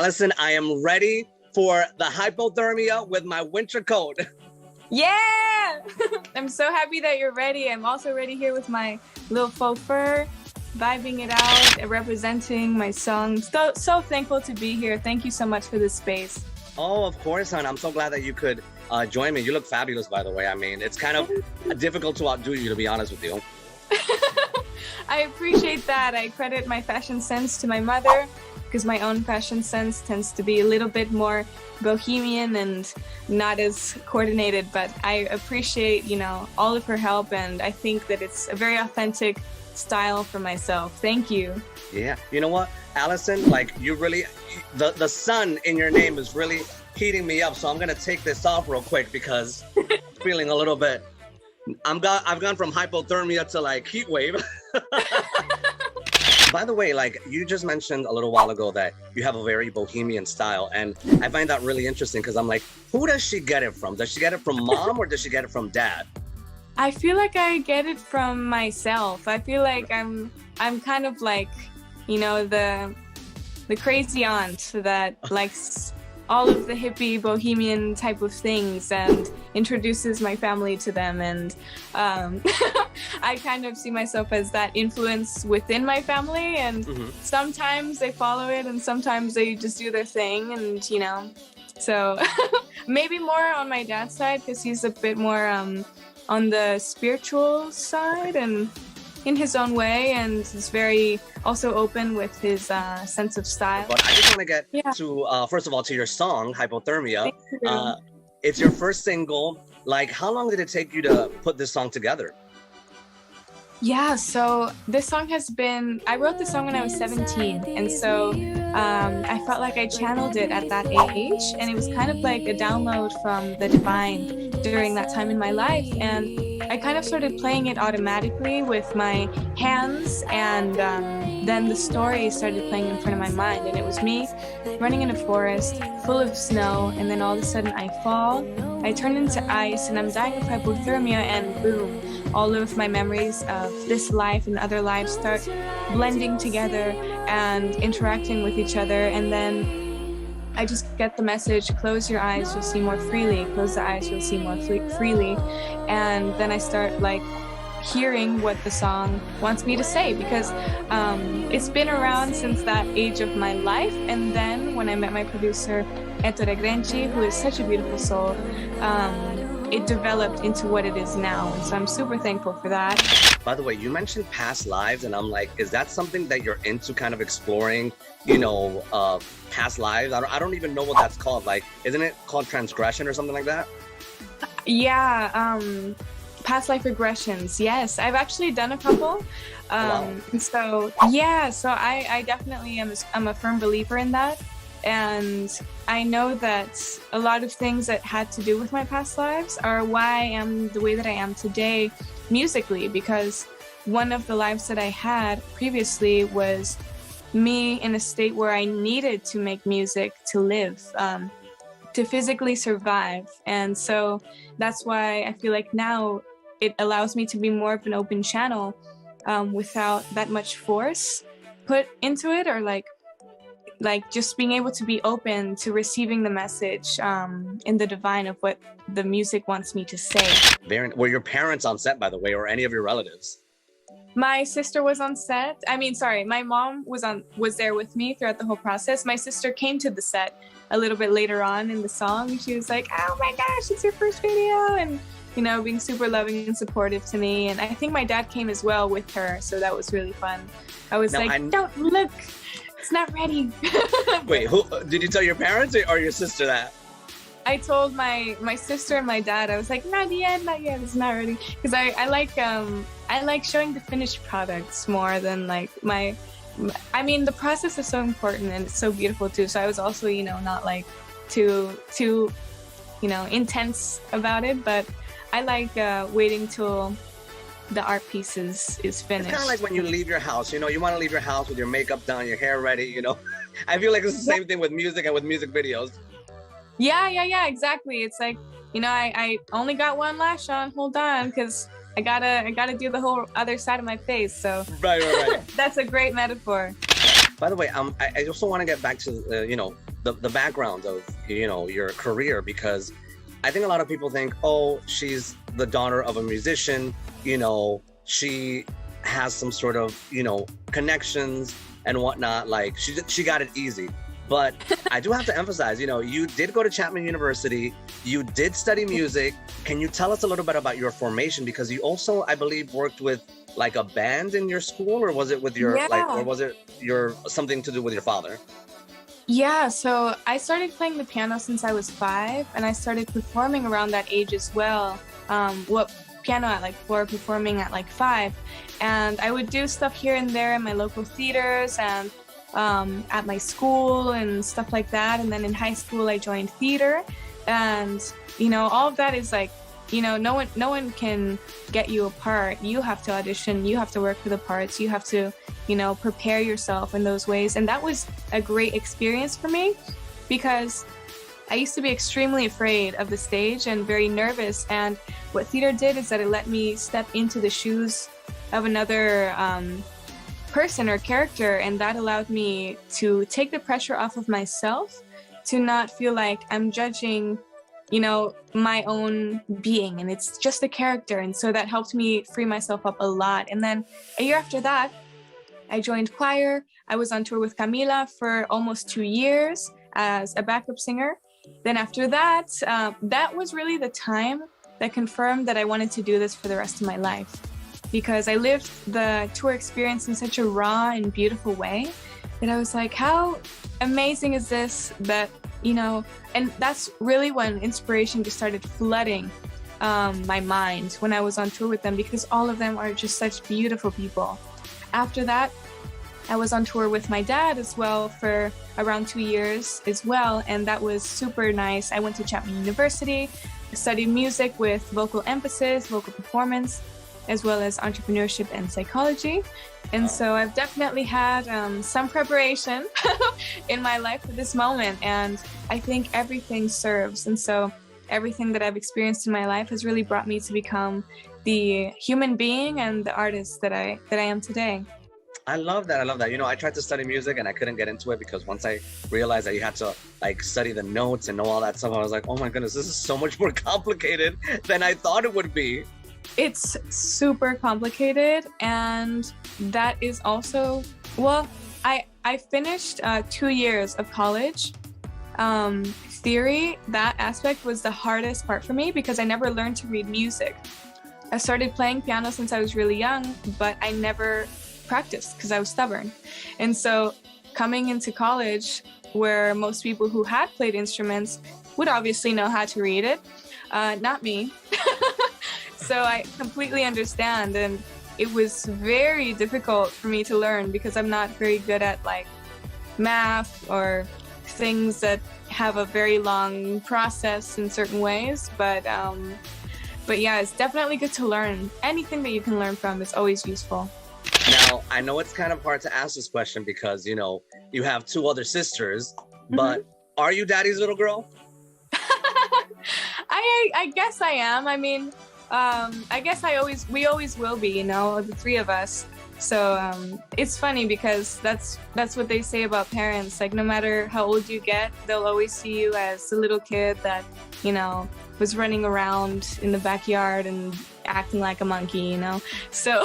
Alison, I am ready for the hypothermia with my winter coat. Yeah! I'm so happy that you're ready. I'm also ready here with my little faux fur, vibing it out, and representing my song. So thankful to be here. Thank you so much for this space. Oh, of course, hon. I'm so glad that you could join me. You look fabulous, by the way. I mean, it's kind of difficult to outdo you, to be honest with you. I appreciate that. I credit my fashion sense to my mother, because my own fashion sense tends to be a little bit more bohemian and not as coordinated, but I appreciate, all of her help, and I think that it's a very authentic style for myself. Thank you. Yeah. You know what, Alison, you really, the sun in your name is really heating me up, so I'm gonna take this off real quick because I'm feeling a little bit, I've gone from hypothermia to heat wave. By the way, you just mentioned a little while ago that you have a very bohemian style, and I find that really interesting because I'm like, who does she get it from? Does she get it from mom or does she get it from dad? I feel like I get it from myself. I feel like I'm kind of the crazy aunt that likes all of the hippie bohemian type of things and introduces my family to them, and I kind of see myself as that influence within my family, and sometimes they follow it and sometimes they just do their thing, and so maybe more on my dad's side because he's a bit more on the spiritual side and in his own way, and is very also open with his sense of style. But I just want to get to, first of all, to your song, Hypothermia. It's your first single. How long did it take you to put this song together? Yeah, so this song I wrote this song when I was 17, and so I felt like I channeled it at that age, and it was kind of like a download from the divine during that time in my life, and I kind of started playing it automatically with my hands, and then the story started playing in front of my mind, and it was me running in a forest full of snow, and then all of a sudden I fall, I turn into ice, and I'm dying of hypothermia, and boom, all of my memories of this life and other lives start blending together and interacting with each other, and then I just get the message, close your eyes, you'll see more freely, close the eyes, you'll see more freely, and then I start hearing what the song wants me to say, because it's been around since that age of my life, and then when I met my producer, regression, who is such a beautiful soul, it developed into what it is now, and so I'm super thankful for that. By the way, you mentioned past lives, and I'm like, is that something that you're into, kind of exploring, past lives? I don't even know what that's called. Isn't it called transgression or something like that? Yeah, past life regressions. Yes, I've actually done a couple. Wow. So I definitely I'm a firm believer in that. And I know that a lot of things that had to do with my past lives are why I am the way that I am today musically, because one of the lives that I had previously was me in a state where I needed to make music to live, to physically survive. And so that's why I feel like now it allows me to be more of an open channel without that much force put into it, or just being able to be open to receiving the message in the divine of what the music wants me to say. Were your parents on set, by the way, or any of your relatives? My sister was on set. My mom was there with me throughout the whole process. My sister came to the set a little bit later on in the song. She was like, oh my gosh, it's your first video, and being super loving and supportive to me. And I think my dad came as well with her, so that was really fun. I was don't look. It's not ready. Wait, who did you tell your parents or your sister that? I told my sister and my dad. I was like, not yet, it's not ready. Because I like showing the finished products more than the process is so important and it's so beautiful too. So I was also, not too intense about it, but I like waiting till the art piece is finished. It's kind of like when you leave your house, you want to leave your house with your makeup done, your hair ready, I feel like it's the same thing with music and with music videos. Yeah, exactly. It's like, I only got one lash on, hold on, because I gotta do the whole other side of my face, so. Right. That's a great metaphor. By the way, I also want to get back to, the background of, you know, your career, because I think a lot of people think, oh, she's the daughter of a musician, you know, she has some sort of, you know, connections and whatnot, like she got it easy. But I do have to emphasize, you know, you did go to Chapman University, you did study music. Can you tell us a little bit about your formation? Because you also, I believe, worked with like a band in your school, or was it with your or was it your something to do with your father? Yeah, so I started playing the piano since I was 5, and I started performing around that age as well. Piano at like 4, performing at like 5. And I would do stuff here and there in my local theaters and at my school and stuff like that. And then in high school, I joined theater. And, you know, all of that is like, you know, no one can get you a part. You have to audition, you have to work for the parts, you have to, you know, prepare yourself in those ways. And that was a great experience for me, because I used to be extremely afraid of the stage and very nervous. And what theater did is that it let me step into the shoes of another person or character, and that allowed me to take the pressure off of myself, to not feel like I'm judging, you know, my own being, and it's just a character. And so that helped me free myself up a lot. And then a year after that, I joined choir. I was on tour with Camila for almost 2 years as a backup singer. Then after that, that was really the time that confirmed that I wanted to do this for the rest of my life, because I lived the tour experience in such a raw and beautiful way that I was like, how amazing is this? That, you know, and that's really when inspiration just started flooding my mind when I was on tour with them, because all of them are just such beautiful people. After that, I was on tour with my dad as well for around 2 years as well, and that was super nice. I went to Chapman University, studied music with vocal emphasis, vocal performance, as well as entrepreneurship and psychology. And so I've definitely had some preparation in my life for this moment, and I think everything serves. And so everything that I've experienced in my life has really brought me to become the human being and the artist that I am today. I love that. I love that. You know, I tried to study music and I couldn't get into it, because once I realized that you had to like study the notes and know all that stuff, I was like, oh my goodness, this is so much more complicated than I thought it would be. It's super complicated, and that is also, well, I finished 2 years of college. Theory, that aspect was the hardest part for me, because I never learned to read music. I started playing piano since I was really young, but I never practiced because I was stubborn. And so coming into college, where most people who had played instruments would obviously know how to read it, not me. So I completely understand, and it was very difficult for me to learn, because I'm not very good at like math or things that have a very long process in certain ways. But yeah, it's definitely good to learn. Anything that you can learn from is always useful. Now, I know it's kind of hard to ask this question because, you know, you have 2 other sisters, but are you daddy's little girl? I guess I am. I mean, I guess we always will be, you know, the 3 of us. So it's funny, because that's what they say about parents. Like, no matter how old you get, they'll always see you as the little kid that, you know, was running around in the backyard and acting like a monkey, you know. So